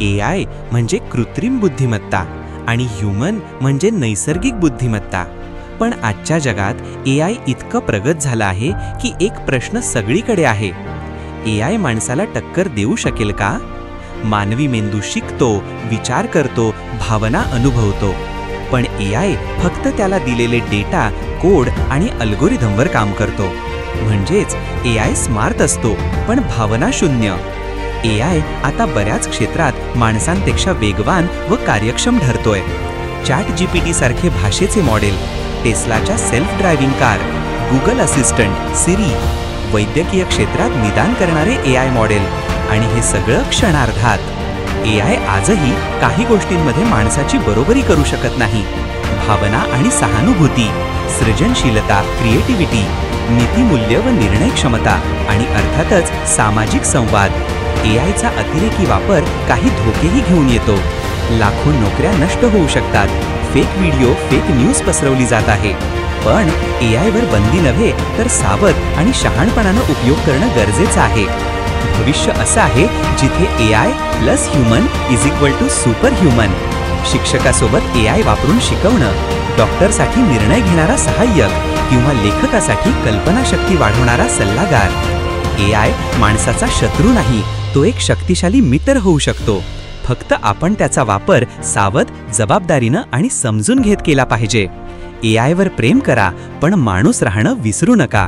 AI म्हणजे कृत्रिम बुद्धिमत्ता आणि ह्युमन म्हणजे नैसर्गिक बुद्धिमत्ता. पण आजच्या जगात AI इतकं प्रगत झालं आहे की एक प्रश्न सगळीकडे आहे. AI माणसाला टक्कर देऊ शकेल का? मानवी मेंदू शिकतो, विचार करतो, भावना अनुभवतो. पण AI फक्त त्याला दिलेले डेटा, कोड आणि अल्गोरिदमवर काम करतो. म्हणजेच AI स्मार्ट असतो पण भावना शून्य. AI आता बऱ्याच क्षेत्रात माणसांपेक्षा वेगवान व कार्यक्षम ठरतोय. ChatGPT सारखे भाषेचे मॉडेल, टेस्लाच्या self driving car, Google assistant, Siri, वैद्यकीय क्षेत्रात निदान करणारे AI मॉडेल आणि हे सगळं क्षणार्धात. AI आजही काही गोष्टींमध्ये माणसाची बरोबरी करू शकत नाही. भावना आणि सहानुभूती, सृजनशीलता, क्रिएटिव्हिटी, नीतिमूल्य व निर्णय क्षमता आणि अर्थातच सामाजिक संवाद. AIचा अतिरेकी वापर काही धोकेही घेऊन येतो. लाखो नोकऱ्या नष्ट होऊ शकतात. फेक व्हिडिओ, फेक न्यूज पसरवली जात आहे. पण AIवर बंदी नव्हे तर सावध आणि शहाणपणानं उपयोग करणं गरजेचं आहे. भविष्य असं आहे जिथे AI plus human is equal to superhuman. शिक्षकासोबत AI वापरून शिकवणं, डॉक्टरसाठी निर्णय घेणारा सहाय्यक किंवा लेखकासाठी कल्पनाशक्ती वाढवणारा सल्लागार. AI माणसाचा शत्रू नाही, तो एक शक्तिशाली मित्र होऊ शकतो. फक्त आपण त्याचा वापर सावध, जबाबदारीनं आणि समजून घेत केला पाहिजे. AIवर प्रेम करा पण माणूस राहणं विसरू नका.